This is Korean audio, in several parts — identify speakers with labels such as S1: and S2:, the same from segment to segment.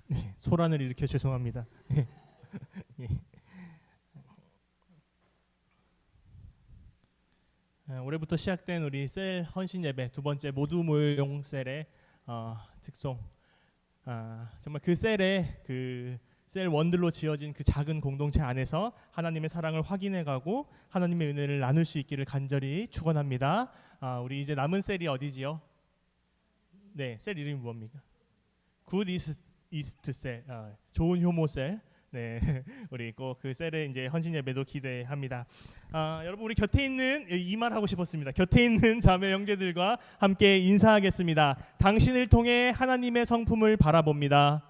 S1: 네, 소란을 일으켜 죄송합니다. 예. 올해부터 시작된 우리 셀 헌신 예배 두 번째 모두 모여용 셀의 특송. 정말 그 셀의 셀 원들로 지어진 그 작은 공동체 안에서 하나님의 사랑을 확인해가고 하나님의 은혜를 나눌 수 있기를 간절히 축원합니다. 우리 이제 남은 셀이 어디지요? 네, 셀 이름이 무엇입니까? 굿 이스트 셀, 좋은 효모 셀. 네, 우리 꼭 그 셀의 이제 헌신 예배도 기대합니다. 여러분 우리 곁에 있는 이 말 하고 싶었습니다. 곁에 있는 자매 형제들과 함께 인사하겠습니다. 당신을 통해 하나님의 성품을 바라봅니다.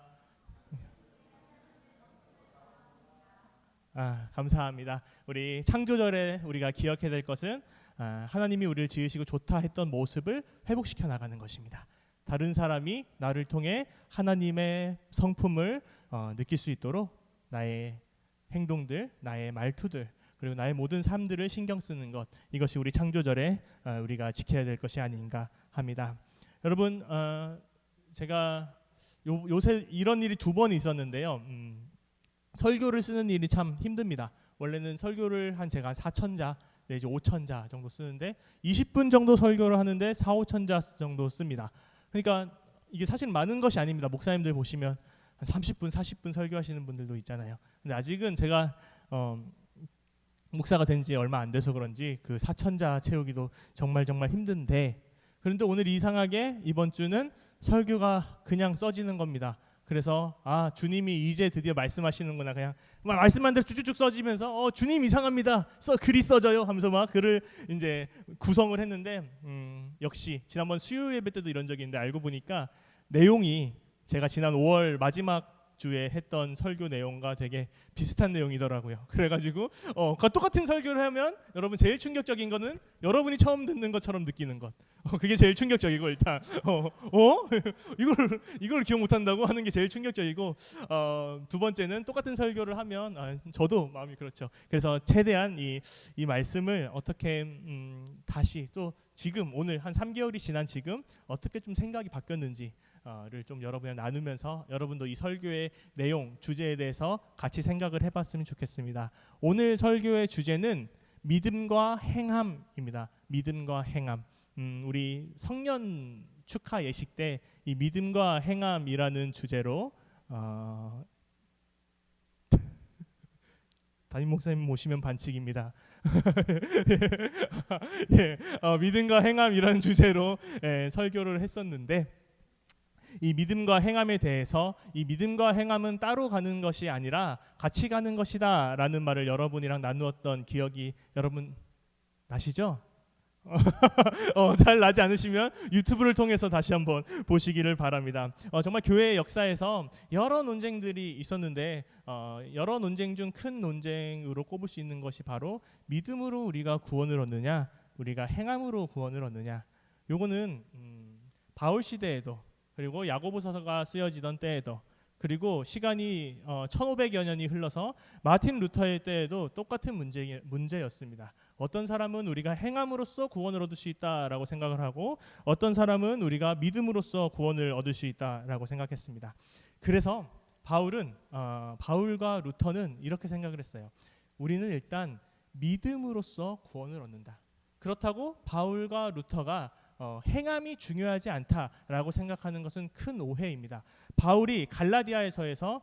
S1: 감사합니다. 우리 창조절에 우리가 기억해야 될 것은 하나님이 우리를 지으시고 좋다 했던 모습을 회복시켜 나가는 것입니다. 다른 사람이 나를 통해 하나님의 성품을 느낄 수 있도록 나의 행동들, 나의 말투들, 그리고 나의 모든 삶들을 신경 쓰는 것, 이것이 우리 창조절에 우리가 지켜야 될 것이 아닌가 합니다. 여러분, 제가 요새 이런 일이 두 번 있었는데요. 설교를 쓰는 일이 참 힘듭니다. 원래는 설교를 제가 4,000자, 이제 5,000자 정도 쓰는데 20분 정도 설교를 하는데 4,000~5,000자 정도 씁니다. 그러니까 이게 사실 많은 것이 아닙니다. 목사님들 보시면 한 30분, 40분 설교하시는 분들도 있잖아요. 근데 아직은 제가 목사가 된 지 얼마 안 돼서 그런지 그 4,000자 채우기도 정말 힘든데, 그런데 오늘 이상하게 이번 주는 설교가 그냥 써지는 겁니다. 그래서 주님이 이제 드디어 말씀하시는구나, 그냥 말씀한 대로 쭉쭉 써지면서 주님 이상합니다, 글이 써져요 하면서 막 글을 이제 구성을 했는데 역시 지난번 수요 예배 때도 이런 적이 있는데 알고 보니까 내용이 제가 지난 5월 마지막 주에 했던 설교 내용과 되게 비슷한 내용이더라고요. 그래가지고 똑같은 설교를 하면 여러분 제일 충격적인 거는 여러분이 처음 듣는 것처럼 느끼는 것. 그게 제일 충격적이고, 일단 이걸 기억 못한다고 하는 게 제일 충격적이고, 두 번째는 똑같은 설교를 하면 저도 마음이 그렇죠. 그래서 최대한 이 말씀을 어떻게 다시 또 지금 오늘 한 3개월이 지난 지금 어떻게 좀 생각이 바뀌었는지 를 좀 여러분이랑 나누면서 여러분도 이 설교의 내용, 주제에 대해서 같이 생각을 해봤으면 좋겠습니다. 오늘 설교의 주제는 믿음과 행함입니다. 믿음과 행함. 우리 성년 축하 예식 때 이 믿음과 행함이라는 주제로 담임 목사님 모시면 반칙입니다. 믿음과 행함이라는 주제로 설교를 했었는데, 이 믿음과 행함에 대해서 이 믿음과 행함은 따로 가는 것이 아니라 같이 가는 것이다 라는 말을 여러분이랑 나누었던 기억이 여러분 나시죠? 잘 나지 않으시면 유튜브를 통해서 다시 한번 보시기를 바랍니다. 정말 교회의 역사에서 여러 논쟁들이 있었는데 여러 논쟁 중 큰 논쟁으로 꼽을 수 있는 것이 바로 믿음으로 우리가 구원을 얻느냐, 우리가 행함으로 구원을 얻느냐. 요거는 바울 시대에도, 그리고 야고보서가 쓰여지던 때에도, 그리고 시간이 1500여 년이 흘러서 마틴 루터의 때에도 똑같은 문제였습니다. 어떤 사람은 우리가 행함으로써 구원을 얻을 수 있다라고 생각을 하고, 어떤 사람은 우리가 믿음으로써 구원을 얻을 수 있다라고 생각했습니다. 그래서 바울과 루터는 이렇게 생각을 했어요. 우리는 일단 믿음으로써 구원을 얻는다. 그렇다고 바울과 루터가 행함이 중요하지 않다라고 생각하는 것은 큰 오해입니다. 바울이 갈라디아에서에서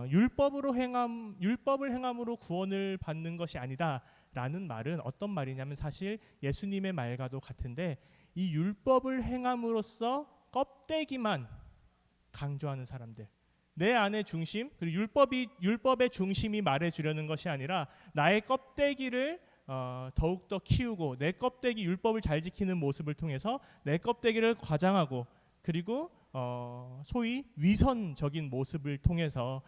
S1: 율법을 행함으로 구원을 받는 것이 아니다라는 말은 어떤 말이냐면 사실 예수님의 말과도 같은데, 이 율법을 행함으로써 껍데기만 강조하는 사람들, 내 안의 중심, 그리고 율법의 중심이 말해주려는 것이 아니라 나의 껍데기를 더욱더 키우고 내 껍데기, 율법을 잘 지키는 모습을 통해서 내 껍데기를 과장하고, 그리고 소위 위선적인 모습을 통해서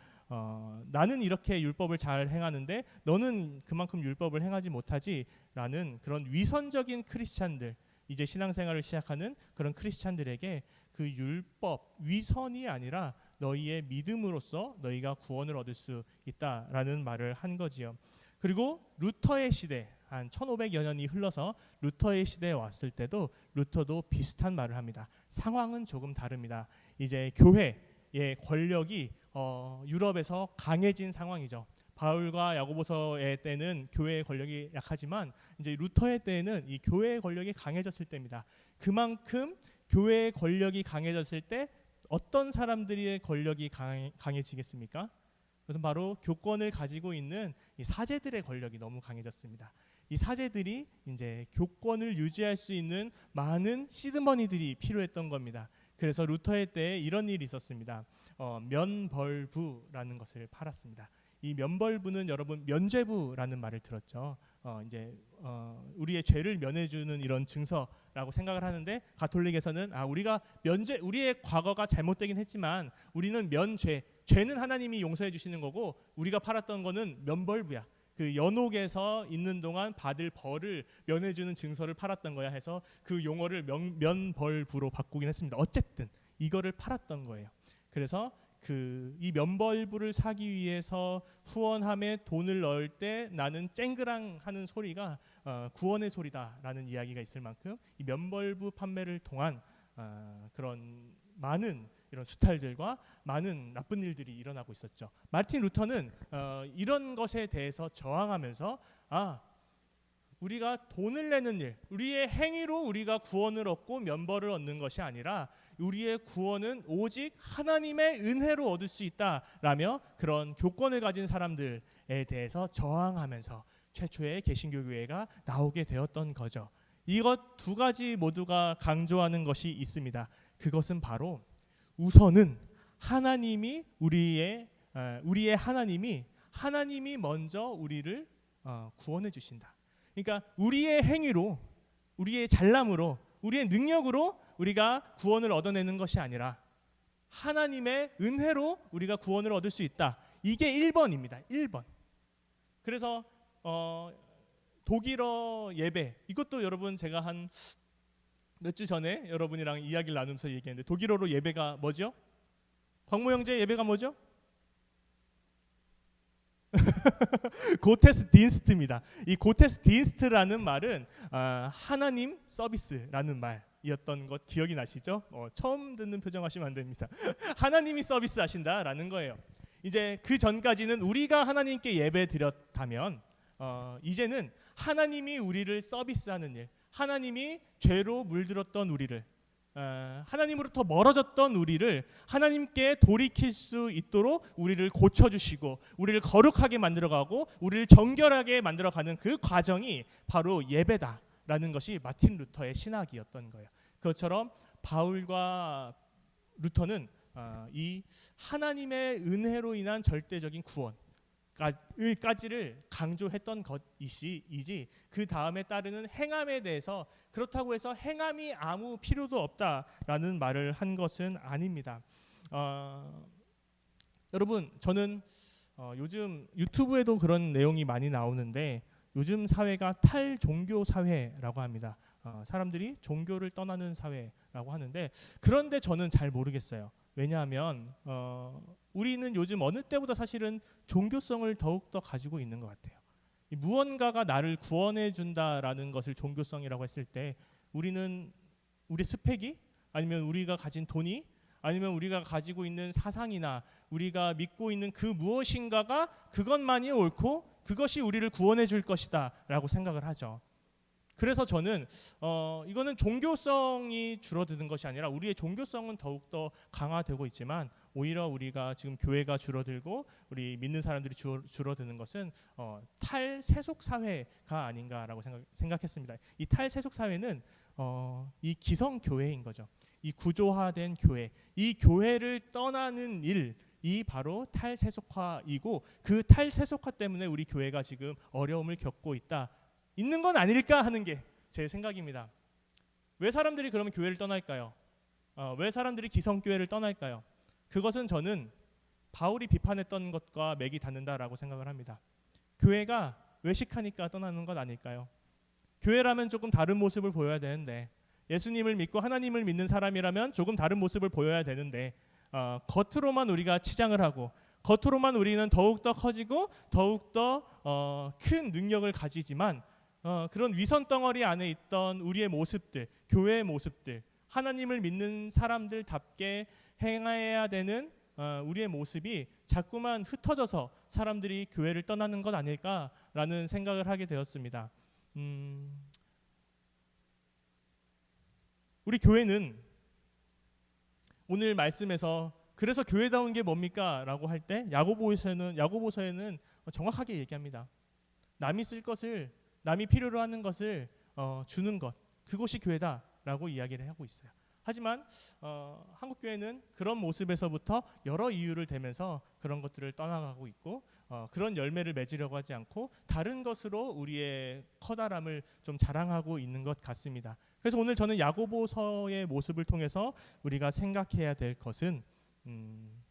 S1: 나는 이렇게 율법을 잘 행하는데 너는 그만큼 율법을 행하지 못하지 라는 그런 위선적인 크리스찬들, 이제 신앙생활을 시작하는 그런 크리스찬들에게 그 율법, 위선이 아니라 너희의 믿음으로써 너희가 구원을 얻을 수 있다라는 말을 한 거지요. 그리고 루터의 시대, 한 1500여 년이 흘러서 루터의 시대에 왔을 때도 루터도 비슷한 말을 합니다. 상황은 조금 다릅니다. 이제 교회, 권력이 유럽에서 강해진 상황이죠. 바울과 야고보서의 때는 교회의 권력이 약하지만 이제 루터의 때에는 이 교회의 권력이 강해졌을 때입니다. 그만큼 교회의 권력이 강해졌을 때 어떤 사람들의 권력이 강해지겠습니까? 그것은 바로 교권을 가지고 있는 이 사제들의 권력이 너무 강해졌습니다. 이 사제들이 이제 교권을 유지할 수 있는 많은 시드머니들이 필요했던 겁니다. 그래서 루터의 때에 이런 일이 있었습니다. 면벌부라는 것을 팔았습니다. 이 면벌부는 여러분 면죄부라는 말을 들었죠. 우리의 죄를 면해주는 이런 증서라고 생각을 하는데 가톨릭에서는 우리의 과거가 잘못되긴 했지만 우리는 죄는 하나님이 용서해 주시는 거고 우리가 팔았던 거는 면벌부야. 그 연옥에서 있는 동안 받을 벌을 면해주는 증서를 팔았던 거야 해서 그 용어를 면벌부로 바꾸긴 했습니다. 어쨌든 이거를 팔았던 거예요. 그래서 이 면벌부를 사기 위해서 후원함에 돈을 넣을 때 나는 쨍그랑 하는 소리가 구원의 소리다라는 이야기가 있을 만큼 이 면벌부 판매를 통한 그런 많은 이런 수탈들과 많은 나쁜 일들이 일어나고 있었죠. 마르틴 루터는 이런 것에 대해서 저항하면서 우리가 돈을 내는 일, 우리의 행위로 우리가 구원을 얻고 면벌을 얻는 것이 아니라 우리의 구원은 오직 하나님의 은혜로 얻을 수 있다라며 그런 교권을 가진 사람들에 대해서 저항하면서 최초의 개신교 교회가 나오게 되었던 거죠. 이것 두 가지 모두가 강조하는 것이 있습니다. 그것은 바로 우선은 하나님이 우리의 하나님이 먼저 우리를 구원해 주신다. 그러니까 우리의 행위로, 우리의 잘남으로, 우리의 능력으로 우리가 구원을 얻어내는 것이 아니라 하나님의 은혜로 우리가 구원을 얻을 수 있다. 이게 1번입니다. 1번. 그래서 독일어 예배, 이것도 여러분 제가 한 몇 주 전에 여러분이랑 이야기를 나누면서 얘기했는데 독일어로 예배가 뭐죠? 광모 형제 예배가 뭐죠? 고테스딘스트입니다. 이 고테스딘스트라는 말은 하나님 서비스라는 말이었던 것 기억이 나시죠? 처음 듣는 표정하시면 안 됩니다. 하나님이 서비스하신다라는 거예요. 이제 그 전까지는 우리가 하나님께 예배 드렸다면 이제는 하나님이 우리를 서비스하는 일, 하나님이 죄로 물들었던 우리를, 하나님으로부터 멀어졌던 우리를 하나님께 돌이킬 수 있도록 우리를 고쳐주시고 우리를 거룩하게 만들어가고 우리를 정결하게 만들어가는 그 과정이 바로 예배다라는 것이 마틴 루터의 신학이었던 거예요. 그것처럼 바울과 루터는 이 하나님의 은혜로 인한 절대적인 구원까지를 강조했던 것이지 그 다음에 따르는 행함에 대해서 그렇다고 해서 행함이 아무 필요도 없다라는 말을 한 것은 아닙니다. 여러분 저는 요즘 유튜브에도 그런 내용이 많이 나오는데 요즘 사회가 탈종교 사회라고 합니다. 사람들이 종교를 떠나는 사회라고 하는데 그런데 저는 잘 모르겠어요. 왜냐하면 우리는 요즘 어느 때보다 사실은 종교성을 더욱더 가지고 있는 것 같아요. 무언가가 나를 구원해 준다라는 것을 종교성이라고 했을 때 우리는 우리 스펙이 아니면 우리가 가진 돈이 아니면 우리가 가지고 있는 사상이나 우리가 믿고 있는 그 무엇인가가 그것만이 옳고 그것이 우리를 구원해 줄 것이다 라고 생각을 하죠. 그래서 저는 이거는 종교성이 줄어드는 것이 아니라 우리의 종교성은 더욱더 강화되고 있지만 오히려 우리가 지금 교회가 줄어들고 우리 믿는 사람들이 줄어드는 것은 탈세속 사회가 아닌가라고 생각했습니다. 이 탈세속 사회는 이 기성교회인 거죠. 이 구조화된 교회, 이 교회를 떠나는 일이 바로 탈세속화이고 그 탈세속화 때문에 우리 교회가 지금 어려움을 겪고 있는 건 아닐까 하는 게 제 생각입니다. 왜 사람들이 그러면 교회를 떠날까요? 왜 사람들이 기성교회를 떠날까요? 그것은 저는 바울이 비판했던 것과 맥이 닿는다라고 생각을 합니다. 교회가 외식하니까 떠나는 것 아닐까요? 교회라면 조금 다른 모습을 보여야 되는데 예수님을 믿고 하나님을 믿는 사람이라면 조금 다른 모습을 보여야 되는데 겉으로만 우리가 치장을 하고 겉으로만 우리는 더욱더 커지고 더욱더 큰 능력을 가지지만 그런 위선 덩어리 안에 있던 우리의 모습들, 교회의 모습들, 하나님을 믿는 사람들답게 행해야 되는 우리의 모습이 자꾸만 흩어져서 사람들이 교회를 떠나는 것 아닐까라는 생각을 하게 되었습니다. 우리 교회는 오늘 말씀에서 그래서 교회다운 게 뭡니까? 라고 할 때 야고보서에는 정확하게 얘기합니다. 남이 쓸 것을, 남이 필요로 하는 것을 주는 것, 그것이 교회다라고 이야기를 하고 있어요. 하지만 한국 교회는 그런 모습에서부터 여러 이유를 대면서 그런 것들을 떠나가고 있고 그런 열매를 맺으려고 하지 않고 다른 것으로 우리의 커다람을 좀 자랑하고 있는 것 같습니다. 그래서 오늘 저는 야고보서의 모습을 통해서 우리가 생각해야 될 것은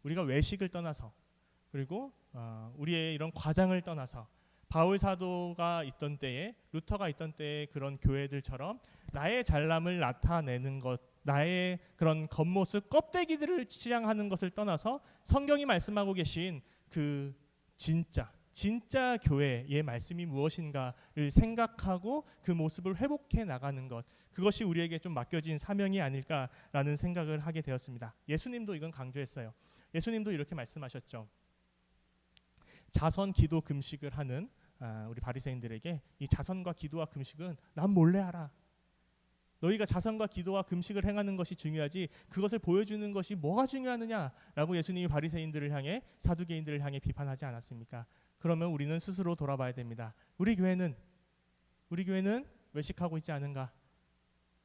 S1: 우리가 외식을 떠나서 그리고 우리의 이런 과장을 떠나서 바울 사도가 있던 때에 루터가 있던 때의 그런 교회들처럼 나의 잘남을 나타내는 것, 나의 그런 겉모습, 껍데기들을 치장하는 것을 떠나서 성경이 말씀하고 계신 그 진짜 교회의 말씀이 무엇인가를 생각하고 그 모습을 회복해 나가는 것, 그것이 우리에게 좀 맡겨진 사명이 아닐까라는 생각을 하게 되었습니다. 예수님도 이건 강조했어요. 예수님도 이렇게 말씀하셨죠. 자선, 기도, 금식을 하는 우리 바리새인들에게 이 자선과 기도와 금식은 난 몰래 하라. 너희가 자선과 기도와 금식을 행하는 것이 중요하지 그것을 보여주는 것이 뭐가 중요하느냐라고 예수님이 바리새인들을 향해, 사두개인들을 향해 비판하지 않았습니까? 그러면 우리는 스스로 돌아봐야 됩니다. 우리 교회는 외식하고 있지 않은가?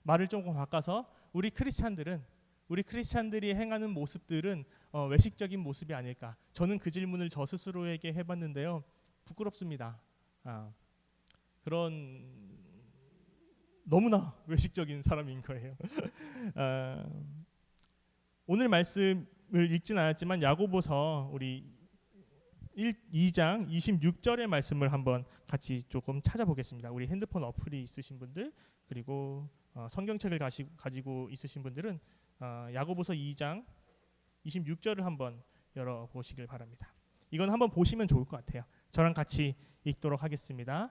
S1: 말을 조금 바꿔서 우리 크리스찬들이 행하는 모습들은 외식적인 모습이 아닐까? 저는 그 질문을 저 스스로에게 해봤는데요. 부끄럽습니다. 그런 너무나 외식적인 사람인 거예요. 오늘 말씀을 읽진 않았지만 야고보서 우리 2장 26절의 말씀을 한번 같이 조금 찾아보겠습니다. 우리 핸드폰 어플이 있으신 분들 그리고 성경책을 가지고 있으신 분들은 야고보서 2장 26절을 한번 열어보시길 바랍니다. 이건 한번 보시면 좋을 것 같아요. 저랑 같이 읽도록 하겠습니다.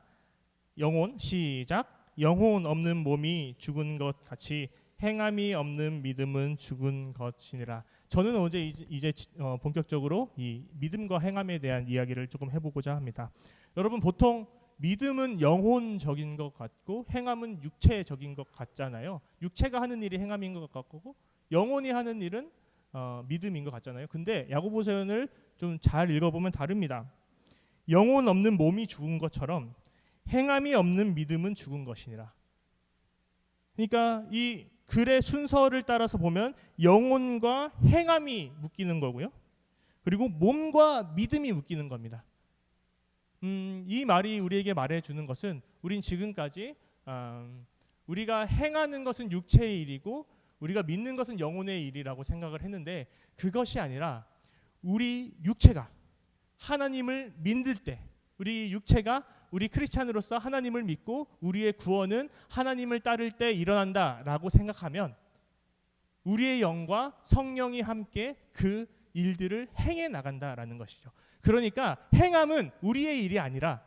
S1: 영혼 시작. 영혼 없는 몸이 죽은 것 같이 행함이 없는 믿음은 죽은 것이니라. 저는 어제 이제 본격적으로 이 믿음과 행함에 대한 이야기를 조금 해보고자 합니다. 여러분 보통 믿음은 영혼적인 것 같고 행함은 육체적인 것 같잖아요. 육체가 하는 일이 행함인 것 같고 영혼이 하는 일은 믿음인 것 같잖아요. 근데 야고보서를 좀 잘 읽어보면 다릅니다. 영혼 없는 몸이 죽은 것처럼 행함이 없는 믿음은 죽은 것이니라. 그러니까 이 글의 순서를 따라서 보면 영혼과 행함이 묶이는 거고요. 그리고 몸과 믿음이 묶이는 겁니다. 이 말이 우리에게 말해주는 것은 우린 지금까지 우리가 행하는 것은 육체의 일이고 우리가 믿는 것은 영혼의 일이라고 생각을 했는데 그것이 아니라 우리 육체가 하나님을 믿을 때 우리 육체가 우리 크리스찬으로서 하나님을 믿고 우리의 구원은 하나님을 따를 때 일어난다라고 생각하면 우리의 영과 성령이 함께 그 일들을 행해 나간다라는 것이죠. 그러니까 행함은 우리의 일이 아니라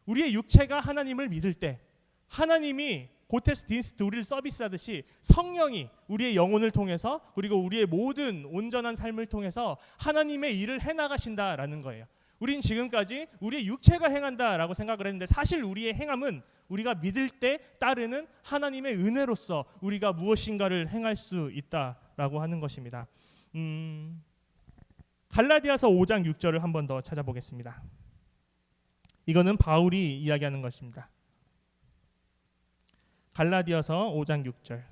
S1: 우리의 육체가 하나님을 믿을 때 하나님이 고테스 딘스트 우리를 서비스하듯이 성령이 우리의 영혼을 통해서 그리고 우리의 모든 온전한 삶을 통해서 하나님의 일을 해나가신다라는 거예요. 우린 지금까지 우리의 육체가 행한다라고 생각을 했는데 사실 우리의 행함은 우리가 믿을 때 따르는 하나님의 은혜로서 우리가 무엇인가를 행할 수 있다라고 하는 것입니다. 갈라디아서 5장 6절을 한 번 더 찾아보겠습니다. 이거는 바울이 이야기하는 것입니다. 갈라디아서 5장 6절.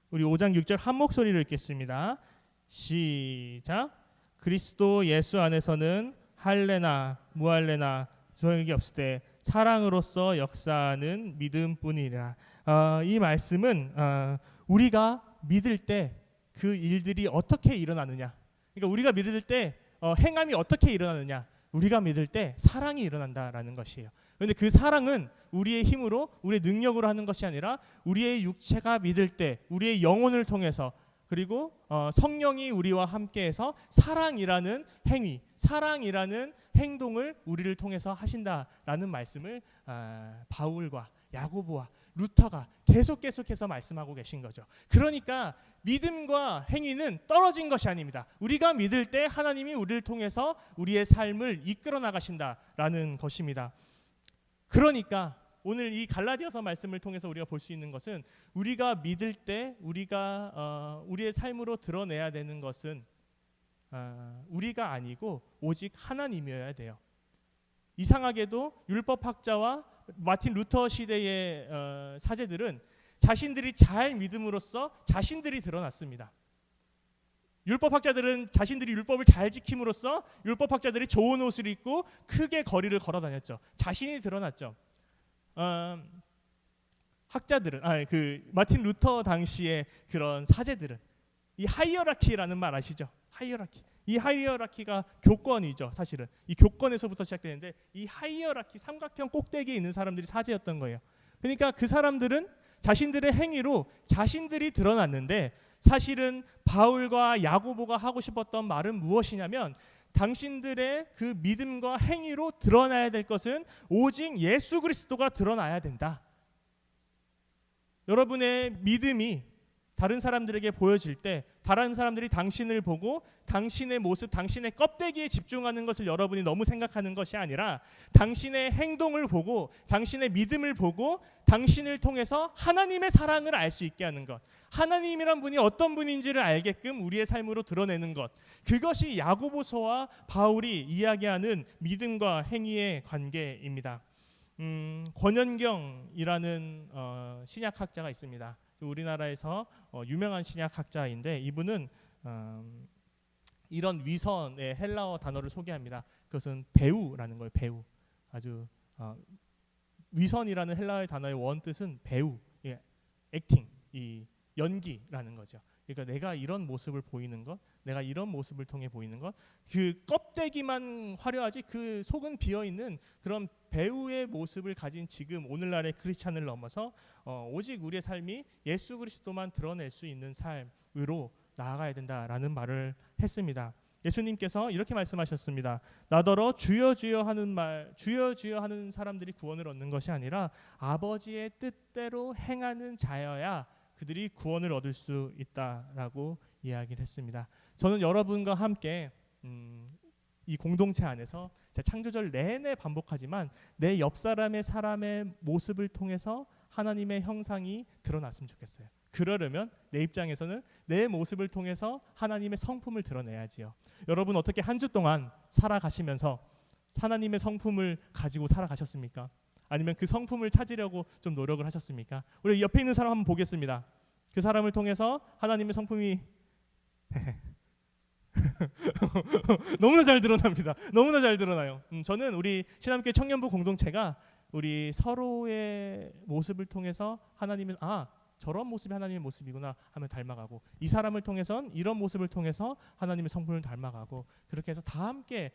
S1: 우리 5장 6절 한 목소리로 읽겠습니다. 시작. 그리스도 예수 안에서는 할례나 무할례나 소용이 없을 때 사랑으로서 역사하는 믿음뿐이라. 이 말씀은 우리가 믿을 때 그 일들이 어떻게 일어나느냐. 그러니까 우리가 믿을 때 행함이 어떻게 일어나느냐. 우리가 믿을 때 사랑이 일어난다라는 것이에요. 그런데 그 사랑은 우리의 힘으로 우리의 능력으로 하는 것이 아니라 우리의 육체가 믿을 때 우리의 영혼을 통해서 그리고 성령이 우리와 함께해서 사랑이라는 행위, 사랑이라는 행동을 우리를 통해서 하신다라는 말씀을 바울과 야고보와 루터가 계속해서 말씀하고 계신 거죠. 그러니까 믿음과 행위는 떨어진 것이 아닙니다. 우리가 믿을 때 하나님이 우리를 통해서 우리의 삶을 이끌어 나가신다라는 것입니다. 그러니까 오늘 이 갈라디아서 말씀을 통해서 우리가 볼 수 있는 것은 우리가 믿을 때 우리의 삶으로 드러내야 되는 것은 우리가 아니고 오직 하나님이어야 돼요. 이상하게도 율법학자와 마틴 루터 시대의 사제들은 자신들이 잘 믿음으로써 자신들이 드러났습니다. 율법학자들은 자신들이 율법을 잘 지킴으로써 율법학자들이 좋은 옷을 입고 크게 거리를 걸어 다녔죠. 자신이 드러났죠. 학자들은 마틴 루터 당시의 그런 사제들은 이 하이어라키라는 말 아시죠? 하이어라키. 이 하이어라키가 교권이죠. 사실은 이 교권에서부터 시작되는데 이 하이어라키 삼각형 꼭대기에 있는 사람들이 사제였던 거예요. 그러니까 그 사람들은 자신들의 행위로 자신들이 드러났는데 사실은 바울과 야고보가 하고 싶었던 말은 무엇이냐면 당신들의 그 믿음과 행위로 드러나야 될 것은 오직 예수 그리스도가 드러나야 된다. 여러분의 믿음이 다른 사람들에게 보여질 때 다른 사람들이 당신을 보고 당신의 모습, 당신의 껍데기에 집중하는 것을 여러분이 너무 생각하는 것이 아니라 당신의 행동을 보고 당신의 믿음을 보고 당신을 통해서 하나님의 사랑을 알 수 있게 하는 것, 하나님이란 분이 어떤 분인지를 알게끔 우리의 삶으로 드러내는 것, 그것이 야고보서와 바울이 이야기하는 믿음과 행위의 관계입니다. 권현경이라는 신약학자가 있습니다. 우리나라에서 유명한 신약학자인데 이분은 이런 위선의 헬라어 단어를 소개합니다. 그것은 배우라는 거예요. 배우. 아주 위선이라는 헬라어의 단어의 원뜻은 배우, 액팅, 이 연기라는 거죠. 그러니까 내가 이런 모습을 보이는 것, 내가 이런 모습을 통해 보이는 것, 그 껍데기만 화려하지 그 속은 비어있는 그런 배우의 모습을 가진 지금 오늘날의 크리스찬을 넘어서 오직 우리의 삶이 예수 그리스도만 드러낼 수 있는 삶으로 나아가야 된다라는 말을 했습니다. 예수님께서 이렇게 말씀하셨습니다. 나더러 주여 주여 하는 사람들이 구원을 얻는 것이 아니라 아버지의 뜻대로 행하는 자여야 그들이 구원을 얻을 수 있다라고 이야기를 했습니다. 저는 여러분과 함께 이 공동체 안에서 창조절 내내 반복하지만 내 옆 사람의 모습을 통해서 하나님의 형상이 드러났으면 좋겠어요. 그러려면 내 입장에서는 내 모습을 통해서 하나님의 성품을 드러내야지요. 여러분 어떻게 한 주 동안 살아가시면서 하나님의 성품을 가지고 살아가셨습니까? 아니면 그 성품을 찾으려고 좀 노력을 하셨습니까? 우리 옆에 있는 사람 한번 보겠습니다. 그 사람을 통해서 하나님의 성품이 너무나 잘 드러납니다. 너무나 잘 드러나요. 저는 우리 신함교회 청년부 공동체가 우리 서로의 모습을 통해서 하나님의 저런 모습이 하나님의 모습이구나 하면 닮아가고 이 사람을 통해선 이런 모습을 통해서 하나님의 성품을 닮아가고 그렇게 해서 다 함께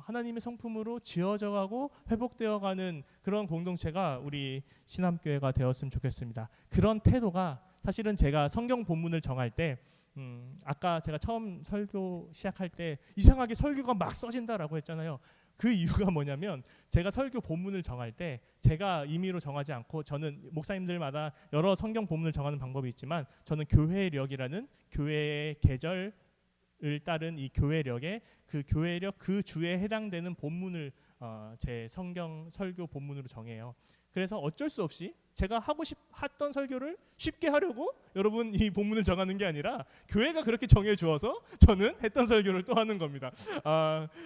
S1: 하나님의 성품으로 지어져가고 회복되어가는 그런 공동체가 우리 신함교회가 되었으면 좋겠습니다. 그런 태도가 사실은 제가 성경 본문을 정할 때 아까 제가 처음 설교 시작할 때 이상하게 설교가 막 써진다라고 했잖아요. 그 이유가 뭐냐면 제가 설교 본문을 정할 때 제가 임의로 정하지 않고 저는 목사님들마다 여러 성경 본문을 정하는 방법이 있지만 저는 교회력이라는 교회의 계절을 따른 이 교회력에 그 교회력 그 주에 해당되는 본문을 제 성경 설교 본문으로 정해요. 그래서 어쩔 수 없이 제가 했던 설교를 쉽게 하려고 여러분 이 본문을 정하는 게 아니라 교회가 그렇게 정해 주어서 저는 했던 설교를 또 하는 겁니다.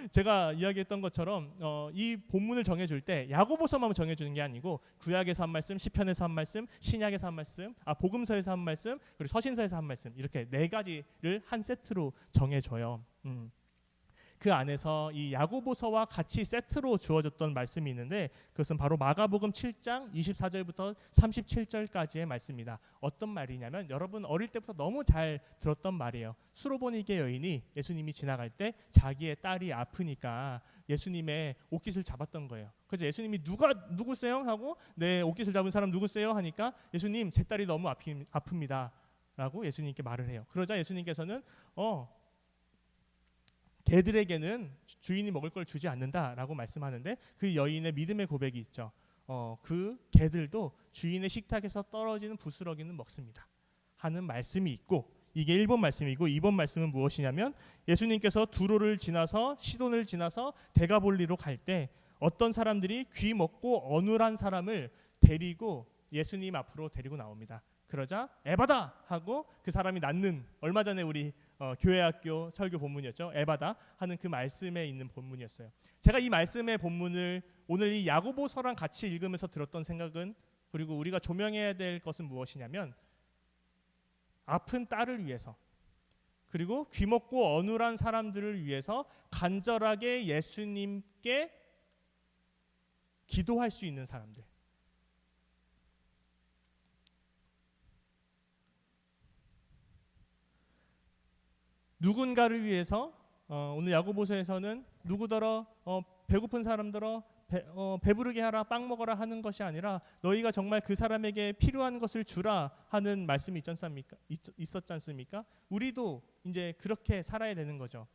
S1: 제가 이야기했던 것처럼 이 본문을 정해 줄 때 야고보서만 정해 주는 게 아니고 구약에서 한 말씀, 시편에서 한 말씀, 신약에서 한 말씀, 복음서에서 한 말씀, 그리고 서신서에서 한 말씀 이렇게 네 가지를 한 세트로 정해 줘요. 그 안에서 이 야고보서와 같이 세트로 주어졌던 말씀이 있는데 그것은 바로 마가복음 7장 24절부터 37절까지의 말씀입니다. 어떤 말이냐면 여러분 어릴 때부터 너무 잘 들었던 말이에요. 수로보니게 여인이 예수님이 지나갈 때 자기의 딸이 아프니까 예수님의 옷깃을 잡았던 거예요. 그래서 예수님이 누구세요? 하고 내 옷깃을 잡은 사람 누구세요? 하니까 예수님 제 딸이 너무 아픕니다. 라고 예수님께 말을 해요. 그러자 예수님께서는 개들에게는 주인이 먹을 걸 주지 않는다라고 말씀하는데, 그 여인의 믿음의 고백이 있죠. 그 개들도 주인의 식탁에서 떨어지는 부스러기는 먹습니다 하는 말씀이 있고, 이게 1번 말씀이고, 2번 말씀은 무엇이냐면, 예수님께서 두로를 지나서 시돈을 지나서 데가볼리로 갈 때 어떤 사람들이 귀 먹고 어눌한 사람을 데리고 예수님 앞으로 데리고 나옵니다. 그러자 에바다 하고 그 사람이 낫는, 얼마 전에 우리 교회학교 설교 본문이었죠. 에바다 하는 그 말씀에 있는 본문이었어요. 제가 이 말씀의 본문을 오늘 이 야고보서랑 같이 읽으면서 들었던 생각은, 그리고 우리가 조명해야 될 것은 무엇이냐면, 아픈 딸을 위해서, 그리고 귀먹고 어눌한 사람들을 위해서 간절하게 예수님께 기도할 수 있는 사람들, 누군가를 위해서 오늘 야고보서에서는 누구더러 배고픈 사람더러 배부르게 하라, 빵 먹어라 하는 것이 아니라 너희가 정말 그 사람에게 필요한 것을 주라 하는 말씀이 있었지 않습니까? 우리도 이제 그렇게 살아야 되는 거죠.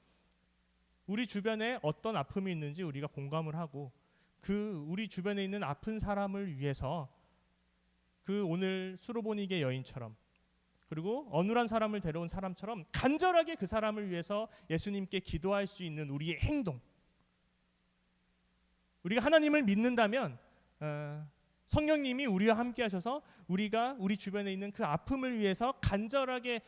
S1: 우리 주변에 어떤 아픔이 있는지 우리가 공감을 하고, 그 우리 주변에 있는 아픈 사람을 위해서, 그 오늘 수로보니게 여인처럼, 그리고 어눌한 사람을 데려온 사람처럼 간절하게 그 사람을 위해서 예수님께 기도할 수 있는 우리의 행동, 우리가 하나님을 믿는다면 성령님이 우리와 함께 하셔서 우리가 우리 주변에 있는 그 아픔을 위해서 간절하게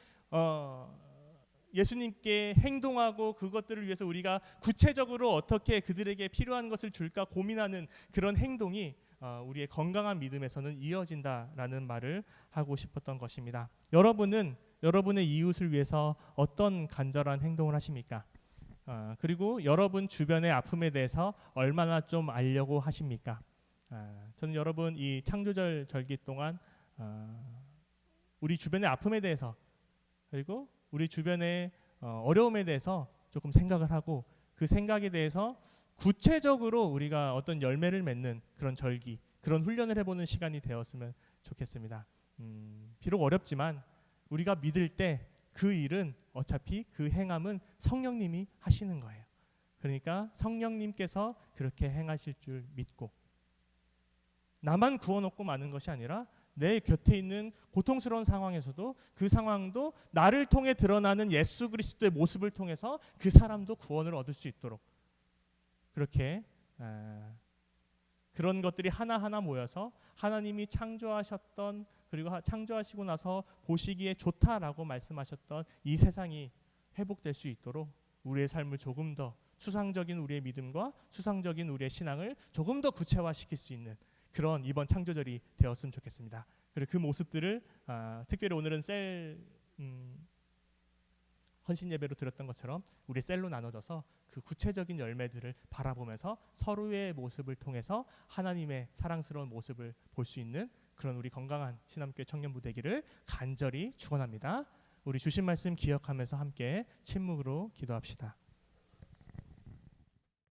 S1: 예수님께 행동하고, 그것들을 위해서 우리가 구체적으로 어떻게 그들에게 필요한 것을 줄까 고민하는 그런 행동이 우리의 건강한 믿음에서는 이어진다라는 말을 하고 싶었던 것입니다. 여러분은 여러분의 이웃을 위해서 어떤 간절한 행동을 하십니까? 그리고 여러분 주변의 아픔에 대해서 얼마나 좀 알려고 하십니까? 저는 여러분 이 창조절 절기 동안 우리 주변의 아픔에 대해서, 그리고 우리 주변의 어려움에 대해서 조금 생각을 하고, 그 생각에 대해서 구체적으로 우리가 어떤 열매를 맺는 그런 절기, 그런 훈련을 해보는 시간이 되었으면 좋겠습니다. 비록 어렵지만 우리가 믿을 때 그 일은, 어차피 그 행함은 성령님이 하시는 거예요. 그러니까 성령님께서 그렇게 행하실 줄 믿고, 나만 구원받고 마는 것이 아니라 내 곁에 있는 고통스러운 상황에서도 그 상황도 나를 통해 드러나는 예수 그리스도의 모습을 통해서 그 사람도 구원을 얻을 수 있도록, 그렇게 그런 것들이 하나하나 모여서 하나님이 창조하셨던, 그리고 창조하시고 나서 보시기에 좋다라고 말씀하셨던 이 세상이 회복될 수 있도록 우리의 삶을 조금 더 추상적인 우리의 믿음과 추상적인 우리의 신앙을 조금 더 구체화시킬 수 있는 그런 이번 창조절이 되었으면 좋겠습니다. 그리고 그 모습들을 특별히 오늘은 헌신 예배로 드렸던 것처럼 우리 셀로 나눠져서 그 구체적인 열매들을 바라보면서 서로의 모습을 통해서 하나님의 사랑스러운 모습을 볼 수 있는 그런 우리 건강한 신함교회 청년부 되기를 간절히 축원합니다. 우리 주신 말씀 기억하면서 함께 침묵으로 기도합시다.